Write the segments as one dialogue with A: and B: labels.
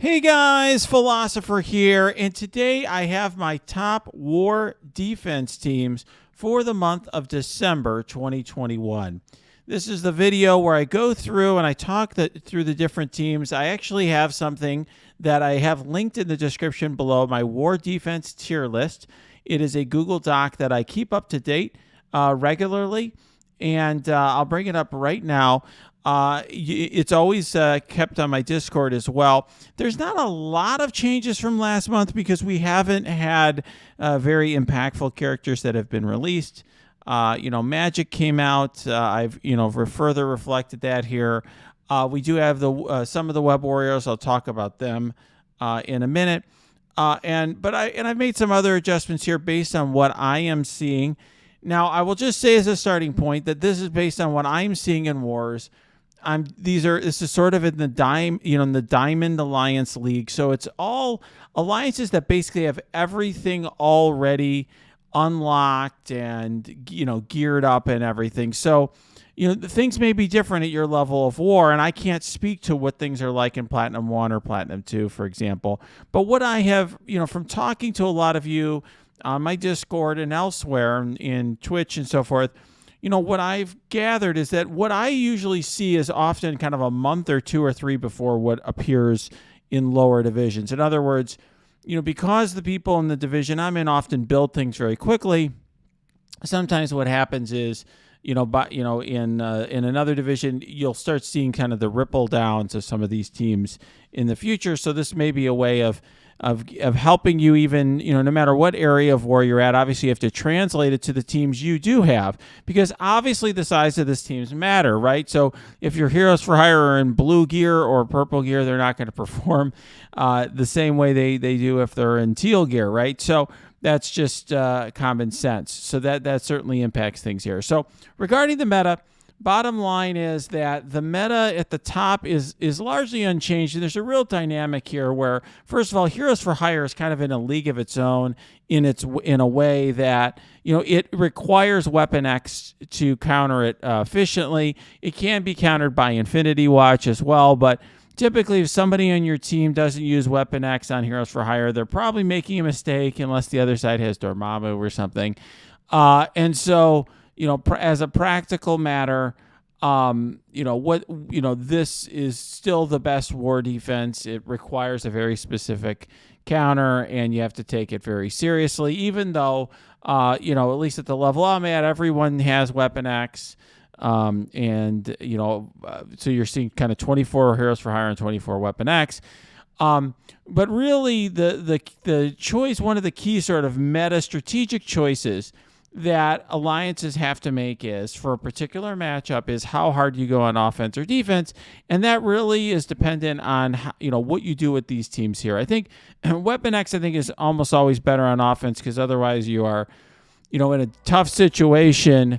A: Hey guys, Philosopher here, and today I have my top war defense teams for the month of December 2021. This is the video where I go through and I talk through the different teams. I actually have something that I have linked in the description below, my war defense tier list. It is a Google Doc that I keep up to date regularly, and I'll bring it up right now. It's always kept on my Discord as well. There's not a lot of changes from last month because we haven't had very impactful characters that have been released. Magic came out. I've further reflected that here. We do have the some of the Web Warriors. I'll talk about them in a minute. I've made some other adjustments here based on what I am seeing. Now, I will just say as a starting point that this is based on what I'm seeing in wars. This is sort of in the Diamond Alliance League. So it's all alliances that basically have everything already unlocked and geared up and everything. So things may be different at your level of war, and I can't speak to what things are like in Platinum 1 or Platinum 2, for example. But what I have, from talking to a lot of you on my Discord and elsewhere in Twitch and so forth, what I've gathered is that what I usually see is often kind of a month or 2 or 3 before what appears in lower divisions. In other words, because the people in the division I'm in often build things very quickly, sometimes what happens is, in another division, you'll start seeing kind of the ripple downs of some of these teams in the future. So this may be a way of helping you even, no matter what area of war you're at. Obviously, you have to translate it to the teams you do have, because obviously the size of these teams matter, right? So if your heroes for hire are in blue gear or purple gear, they're not going to perform the same way they do if they're in teal gear, right? So that's just common sense. So that certainly impacts things here. So regarding the meta, bottom line is that the meta at the top is largely unchanged, and there's a real dynamic here where, first of all, Heroes for Hire is kind of in a league of its own in a way that it requires Weapon X to counter it efficiently. It can be countered by Infinity Watch as well, but typically if somebody on your team doesn't use Weapon X on Heroes for Hire, they're probably making a mistake unless the other side has Dormammu or something. And so as a practical matter, this is still the best war defense. It requires a very specific counter, and you have to take it very seriously, even though, at least at the level I'm at, everyone has Weapon X. So you're seeing kind of 24 Heroes for Hire and 24 Weapon X. But really the choice, one of the key sort of meta strategic choices that alliances have to make is, for a particular matchup, is how hard you go on offense or defense, and that really is dependent on what you do with these teams here. I think Weapon X is almost always better on offense, because otherwise you are in a tough situation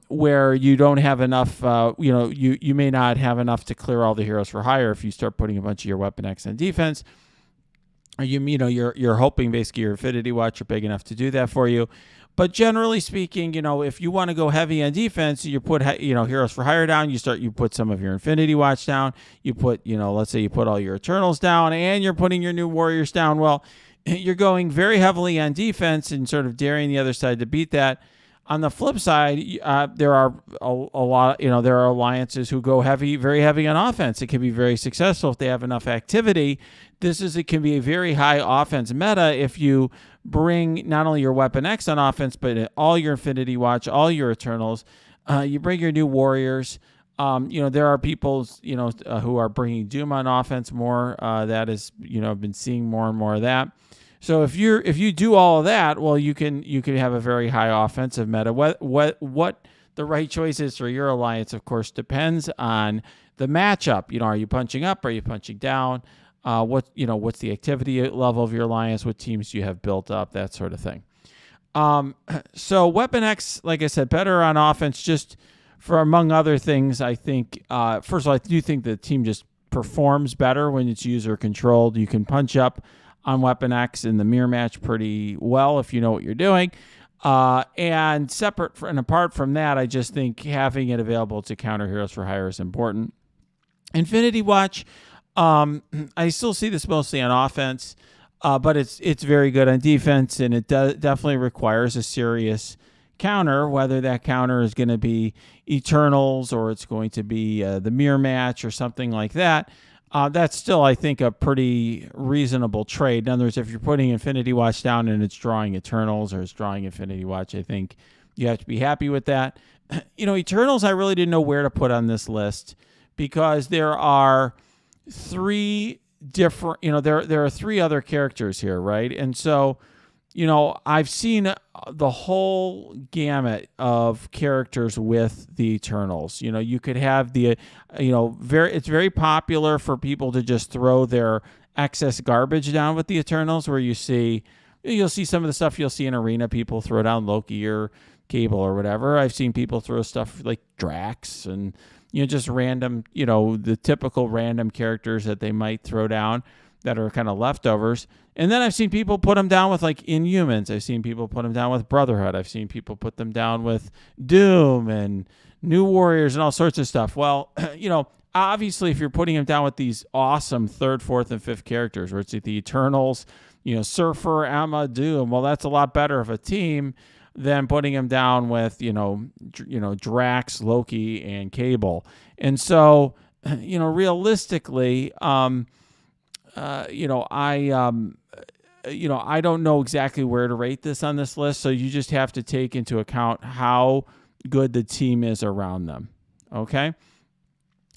A: where you don't have enough. You may not have enough to clear all the Heroes for Hire if you start putting a bunch of your Weapon X on defense. Or you're hoping basically your Infinity Watch are big enough to do that for you. But generally speaking, if you want to go heavy on defense, you put Heroes for Hire down. You put some of your Infinity Watch down. You put let's say you put all your Eternals down, and you're putting your new Warriors down. Well, you're going very heavily on defense and sort of daring the other side to beat that. On the flip side, there are a lot. There are alliances who go very heavy on offense. It can be very successful if they have enough activity. It can be a very high offense meta if you bring not only your Weapon X on offense, but all your Infinity Watch, all your Eternals. You bring your new Warriors. There are people who are bringing Doom on offense more. That is I've been seeing more and more of that. So if you do all of that, well, you can have a very high offensive meta. What the right choice is for your alliance, of course, depends on the matchup. Are you punching up? Are you punching down? What's the activity level of your alliance? What teams do you have built up? That sort of thing. So Weapon X, like I said, better on offense, just for among other things. I think first of all, I do think the team just performs better when it's user controlled. You can punch up on Weapon X in the mirror match pretty well if you know what you're doing. And separate and apart from that, I just think having it available to counter Heroes for Hire is important. Infinity Watch, I still see this mostly on offense, but it's very good on defense, and it definitely requires a serious counter, whether that counter is going to be Eternals or it's going to be the mirror match or something like that. That's still, I think, a pretty reasonable trade. In other words, if you're putting Infinity Watch down and it's drawing Eternals or it's drawing Infinity Watch, I think you have to be happy with that. Eternals, I really didn't know where to put on this list because there are three different, there are three other characters here, right? And so, I've seen the whole gamut of characters with the Eternals. You could have the, it's very popular for people to just throw their excess garbage down with the Eternals, where you'll see some of the stuff you'll see in Arena. People throw down Loki or Cable or whatever. I've seen people throw stuff like Drax and, just random, the typical random characters that they might throw down that are kind of leftovers. And then I've seen people put them down with like Inhumans. I've seen people put them down with Brotherhood. I've seen people put them down with Doom and New Warriors and all sorts of stuff. Well, obviously if you're putting them down with these awesome 3rd, 4th, and 5th characters, where it's the Eternals, Surfer, Emma, Doom, well, that's a lot better of a team than putting him down with, Drax, Loki, and Cable. And so, realistically, I don't know exactly where to rate this on this list. So you just have to take into account how good the team is around them. Okay.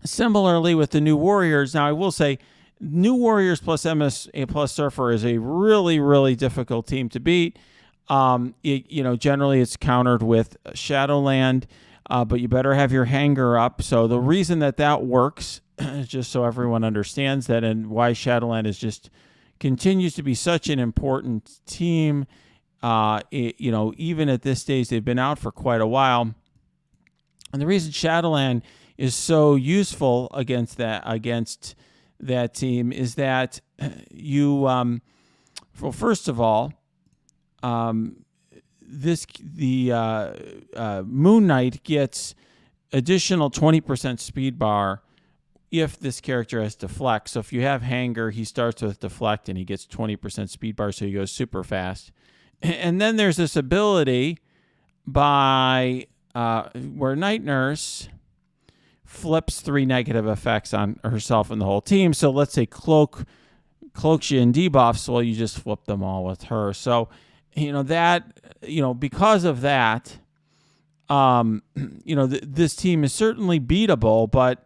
A: Similarly with the New Warriors. Now I will say New Warriors plus MSA plus Surfer is a really, really difficult team to beat. Generally it's countered with Shadowland, but you better have your hanger up. So the reason that works, just so everyone understands that, and why Shadowland continues to be such an important team. Even at this stage, they've been out for quite a while, and the reason Shadowland is so useful against that team is that first of all, Moon Knight gets additional 20% speed bar if this character has deflect. So if you have hanger, he starts with deflect and he gets 20% speed bar, so he goes super fast. And then there's this ability where Night Nurse flips 3 negative effects on herself and the whole team. So let's say cloaks you in debuffs, well, you just flip them all with her. So because of that, this team is certainly beatable, but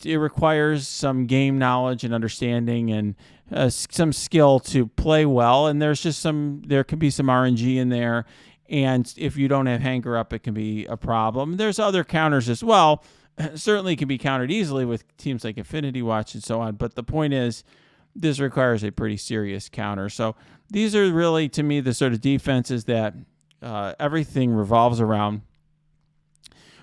A: it requires some game knowledge and understanding and some skill to play well. And there can be some RNG in there. And if you don't have hanger up, it can be a problem. There's other counters as well. Certainly can be countered easily with teams like Infinity Watch and so on. But the point is, this requires a pretty serious counter. So these are really, to me, the sort of defenses that everything revolves around.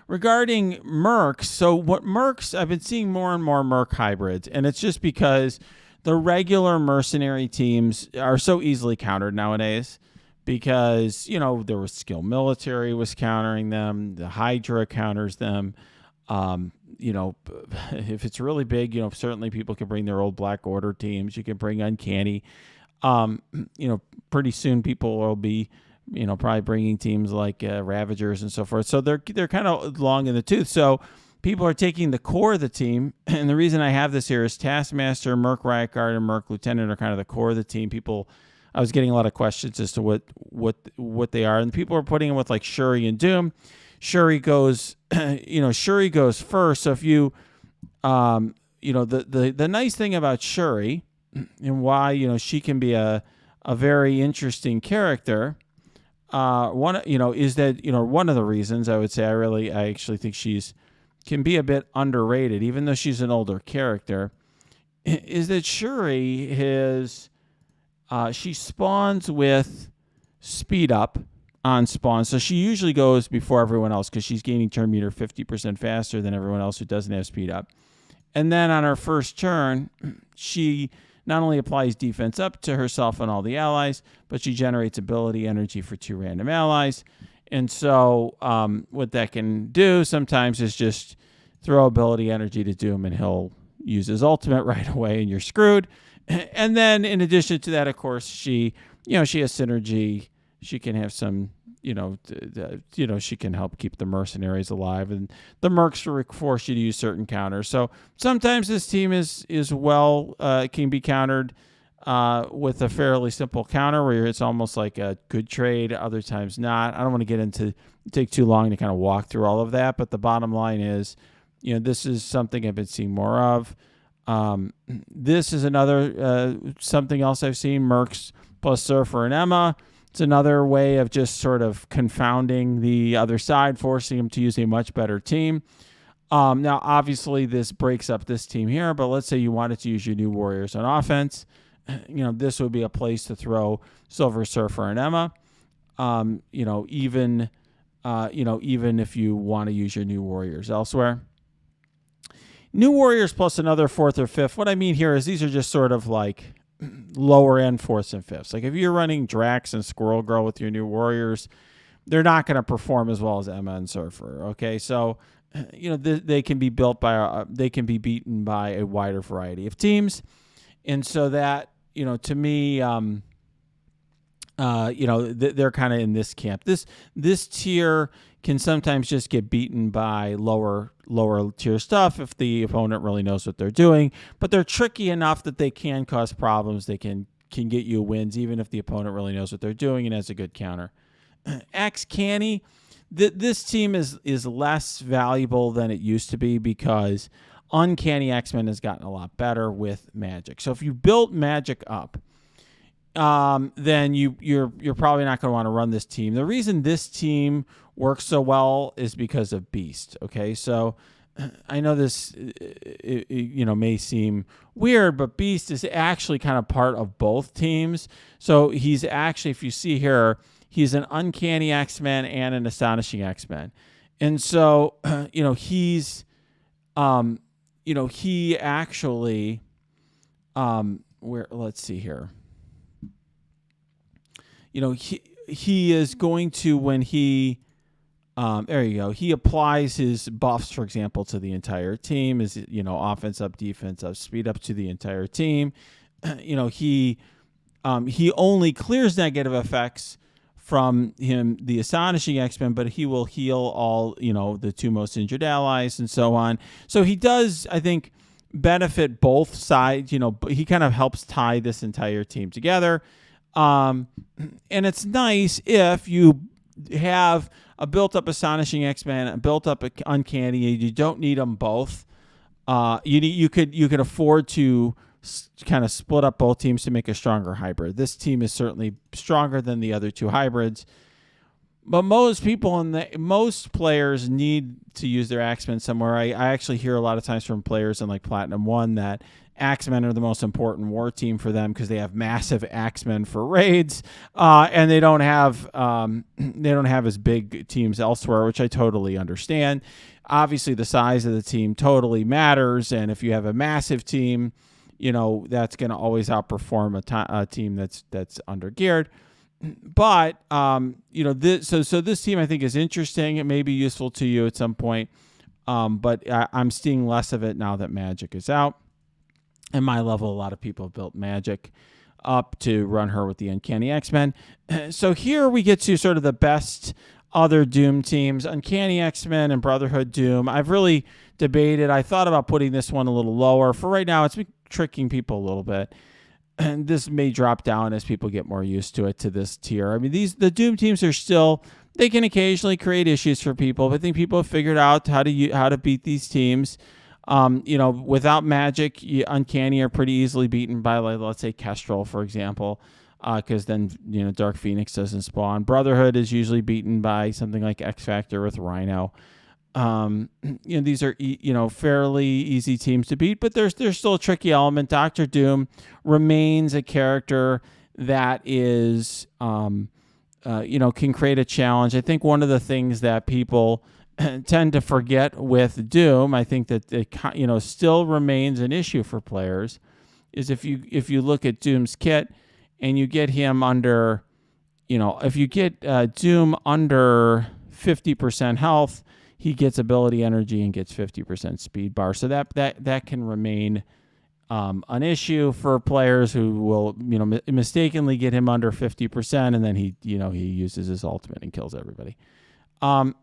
A: Regarding Mercs, so what Mercs, I've been seeing more and more Merc hybrids, and it's just because the regular mercenary teams are so easily countered nowadays because, there was Skill Military was countering them, the Hydra counters them. If it's really big, certainly people can bring their old Black Order teams. You can bring Uncanny. Pretty soon people will be, probably bringing teams like Ravagers and so forth. So they're kind of long in the tooth. So people are taking the core of the team. And the reason I have this here is Taskmaster, Merc Riot Guard, and Merc Lieutenant are kind of the core of the team. I was getting a lot of questions as to what they are. And people are putting them with like Shuri and Doom. Shuri goes first. So if you, the nice thing about Shuri and why, she can be a very interesting character, is that, one of the reasons I would say I actually think can be a bit underrated, even though she's an older character, is that Shuri she spawns with speed up on spawn. So she usually goes before everyone else because she's gaining turn meter 50% faster than everyone else who doesn't have speed up. And then on her first turn, she not only applies defense up to herself and all the allies, but she generates ability energy for 2 random allies. And so what that can do sometimes is just throw ability energy to Doom and he'll use his ultimate right away and you're screwed. And then in addition to that, of course, she has synergy. She can have some, she can help keep the mercenaries alive, and the mercs force you to use certain counters. So sometimes this team is can be countered with a fairly simple counter where it's almost like a good trade. Other times not. I don't want to take too long to kind of walk through all of that, but the bottom line is, this is something I've been seeing more of. This is another something else I've seen, Mercs plus Surfer and Emma. It's another way of just sort of confounding the other side, forcing them to use a much better team. Now, obviously, this breaks up this team here, but let's say you wanted to use your new Warriors on offense. This would be a place to throw Silver Surfer and Emma. Even if you want to use your new Warriors elsewhere. New Warriors plus another fourth or fifth. What I mean here is these are just sort of like lower end fourths and fifths. Like if you're running Drax and Squirrel Girl with your new Warriors, they're not going to perform as well as Emma and Surfer. Okay, so they can be beaten by a wider variety of teams, and so that to me, they're kind of in this camp. This tier can sometimes just get beaten by lower tier stuff if the opponent really knows what they're doing, but they're tricky enough that they can cause problems. They can get you wins even if the opponent really knows what they're doing and has a good counter. X-Canny, this team is less valuable than it used to be because Uncanny X-Men has gotten a lot better with Magic. So if you built Magic up, then you're probably not going to want to run this team. The reason this team works so well is because of Beast. Okay, so I know this may seem weird, but Beast is actually kind of part of both teams. So he's actually, if you see here, he's an Uncanny X-Men and an Astonishing X-Men, and so he's he actually let's see here. He is going to, when he, there you go, he applies his buffs, for example, to the entire team, is, offense up, defense up, speed up to the entire team. He only clears negative effects from the Astonishing X-Men, but he will heal all, the two most injured allies and so on. So he does, I think, benefit both sides. He kind of helps tie this entire team together. And it's nice if you have a built-up Astonishing X-Men, a built-up Uncanny. You don't need them both. You could afford to kind of split up both teams to make a stronger hybrid. This team is certainly stronger than the other two hybrids. But most players need to use their X-Men somewhere. I actually hear a lot of times from players in like Platinum 1 that X-Men are the most important war team for them because they have massive X-Men for raids, and they don't have as big teams elsewhere, which I totally understand. Obviously, the size of the team totally matters, and if you have a massive team, that's going to always outperform a team that's under geared. But this team I think is interesting. It may be useful to you at some point, but I'm seeing less of it now that Magic is out. At my level, a lot of people have built Magic up to run her with the Uncanny X-Men. So here we get to sort of the best other Doom teams, Uncanny X-Men and Brotherhood Doom. I've really debated. I thought about putting this one a little lower. For right now, it's been tricking people a little bit. And this may drop down as people get more used to it, to this tier. I mean, the Doom teams are still, they can occasionally create issues for people, but I think people have figured out how to beat these teams. Without Magic, Uncanny are pretty easily beaten by, like, let's say, Kestrel, for example, because then, Dark Phoenix doesn't spawn. Brotherhood is usually beaten by something like X Factor with Rhino. These are, fairly easy teams to beat, but there's still a tricky element. Doctor Doom remains a character that is, can create a challenge. I think one of the things that people tend to forget with Doom, I think that it still remains an issue for players, is if you look at Doom's kit and you get him under, if you get Doom under 50% health, he gets ability energy and gets 50% speed bar. So that can remain an issue for players who will, mistakenly get him under 50%, and then he uses his ultimate and kills everybody.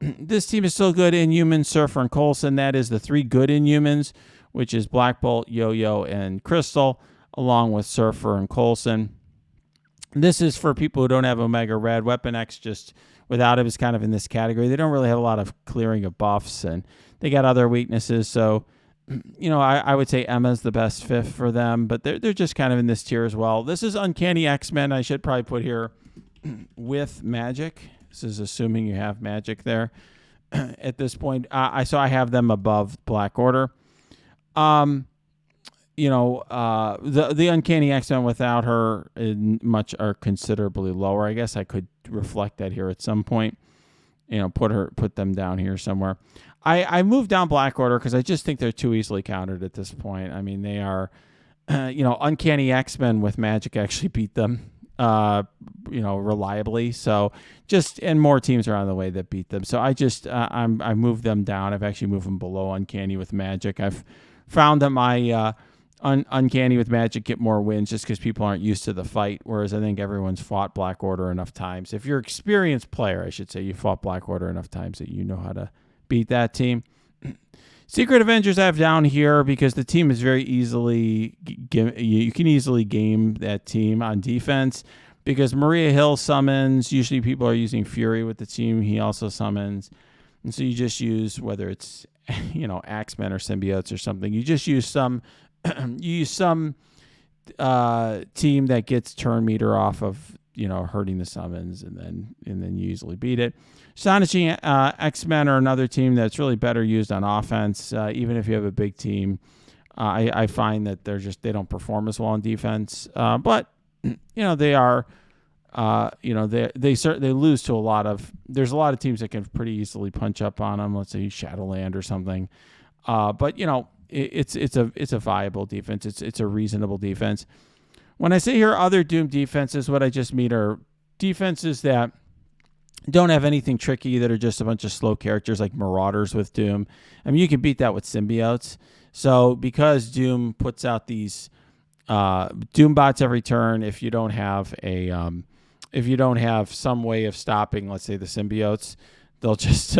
A: This team is still good Inhumans, Surfer, and Coulson. That is the 3 good Inhumans, which is Black Bolt, Yo-Yo, and Crystal, along with Surfer and Coulson. This is for people who don't have Omega Red. Weapon X, just without him, is kind of in this category. They don't really have a lot of clearing of buffs, and they got other weaknesses. So, I would say Emma's the best fifth for them, but they're just kind of in this tier as well. This is Uncanny X-Men. I should probably put here with Magic. This is assuming you have Magic there at this point. I have them above Black Order. The Uncanny X-Men without her are considerably lower. I guess I could reflect that here at some point. Put them down here somewhere. I moved down Black Order because I just think they're too easily countered at this point. I mean, they are, Uncanny X-Men with Magic actually beat them, reliably. So and more teams are on the way that beat them. So I moved them down. I've actually moved them below Uncanny with Magic. I've found that my Uncanny with Magic get more wins just because people aren't used to the fight, whereas I think everyone's fought Black Order enough times. If you're an experienced player, I should say, you fought Black Order enough times that you know how to beat that team. Secret Avengers I have down here because the team is very easily, you can easily game that team on defense because Maria Hill summons. Usually people are using Fury with the team. He also summons. And so you just use, whether it's, Axemen or symbiotes or something, you just use some team that gets turn meter off of, hurting the summons, and then you easily beat it. Astonishing X-Men are another team that's really better used on offense. Even if you have a big team, I find that they don't perform as well on defense. But they are, they certainly lose to a lot of. There's a lot of teams that can pretty easily punch up on them. Let's say Shadowland or something. But it's a viable defense. It's a reasonable defense. When I say here other Doom defenses, what I just mean are defenses that don't have anything tricky, that are just a bunch of slow characters like Marauders with Doom. I mean, you can beat that with symbiotes. So because Doom puts out these Doom bots every turn, if you don't have some way of stopping, let's say the symbiotes, they'll just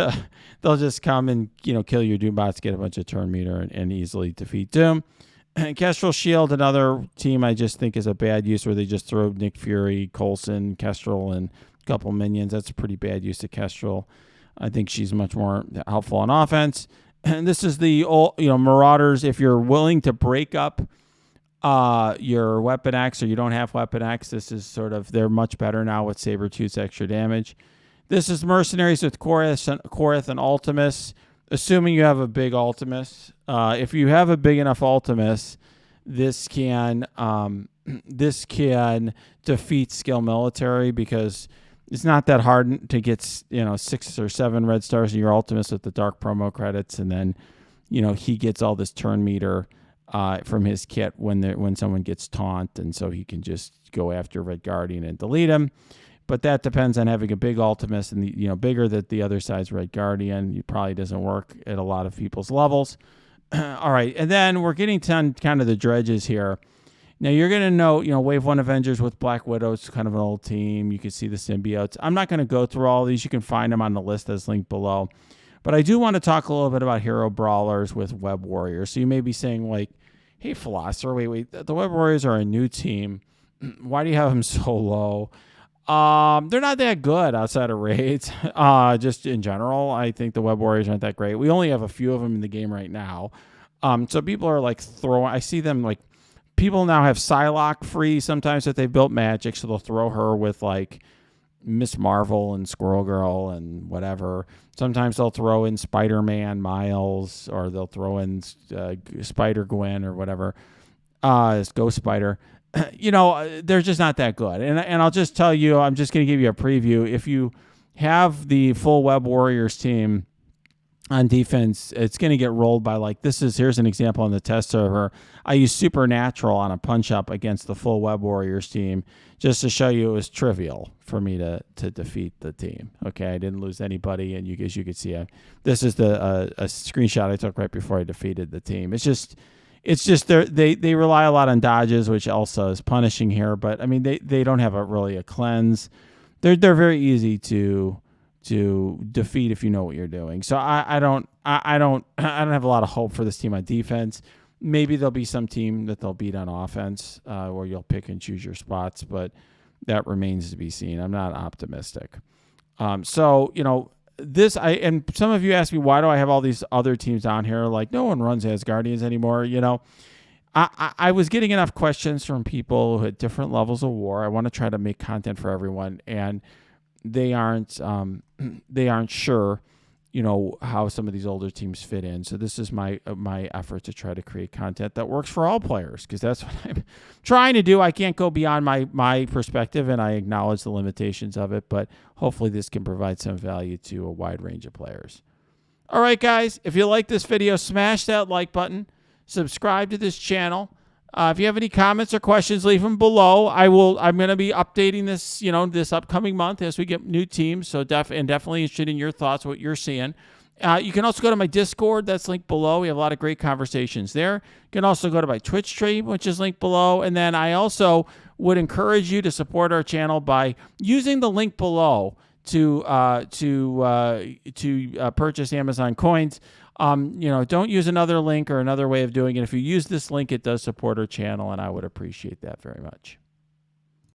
A: come and kill your Doom bots, get a bunch of turn meter, and easily defeat Doom. Kestrel Shield, another team I just think is a bad use, where they just throw Nick Fury, Coulson, Kestrel, and a couple minions. That's a pretty bad use of Kestrel. I think she's much more helpful on offense. And this is the Marauders. If you're willing to break up your Weapon X, or you don't have Weapon X, this is they're much better now with Sabretooth's extra damage. This is Mercenaries with Korath and Ultimus. Assuming you have a big Ultimus, if you have a big enough Ultimus, this can defeat Skill Military, because it's not that hard to get 6 or 7 red stars in your Ultimus with the Dark promo credits, and then he gets all this turn meter from his kit when someone gets taunt, and so he can just go after Red Guardian and delete him. But that depends on having a big Ultimus, and bigger than the other side's Red Guardian. It probably doesn't work at a lot of people's levels. All right, and then we're getting to kind of the dredges here. Now you're going to know, Wave 1 Avengers with Black Widow, it's kind of an old team. You can see the symbiotes. I'm not going to go through all these. You can find them on the list that's linked below. But I do want to talk a little bit about Hero Brawlers with Web Warriors. So you may be saying, like, hey, Philosopher, wait, the Web Warriors are a new team. Why do you have them so low? They're not that good outside of raids. Just in general, I think the Web Warriors aren't that great. We only have a few of them in the game right now. So people are like I see them like, people now have Psylocke free sometimes that they've built Magic, so they'll throw her with like Miss Marvel and Squirrel Girl and whatever. Sometimes they'll throw in Spider-Man Miles, or they'll throw in Spider-Gwen or whatever. Ghost Spider. They're just not that good. And I'll just tell you, I'm just going to give you a preview. If you have the full Web Warriors team, on defense, it's going to get rolled by here's an example on the test server. I used Supernatural on a punch up against the full Web Warriors team just to show you it was trivial for me to defeat the team. Okay, I didn't lose anybody, and as you can see, this is a screenshot I took right before I defeated the team. It's just they rely a lot on dodges, which also is punishing here. But I mean, they don't have really a cleanse. They're very easy to defeat if you know what you're doing. So I don't have a lot of hope for this team on defense. Maybe there'll be some team that they'll beat on offense, where you'll pick and choose your spots, but that remains to be seen. I'm not optimistic. So and some of you ask me, why do I have all these other teams on here? Like, no one runs Asgardians anymore. I was getting enough questions from people who had different levels of war. I want to try to make content for everyone, and they aren't sure, how some of these older teams fit in. So this is my effort to try to create content that works for all players, because that's what I'm trying to do. I can't go beyond my perspective, and I acknowledge the limitations of it, but hopefully this can provide some value to a wide range of players. All right, guys, if you like this video, smash that like button, subscribe to this channel. If you have any comments or questions, leave them below. I'm going to be updating this, this upcoming month as we get new teams. So definitely interested in your thoughts, what you're seeing. You can also go to my Discord. That's linked below. We have a lot of great conversations there. You can also go to my Twitch stream, which is linked below. And then I also would encourage you to support our channel by using the link below to purchase Amazon coins. Don't use another link or another way of doing it. If you use this link, it does support our channel, and I would appreciate that very much.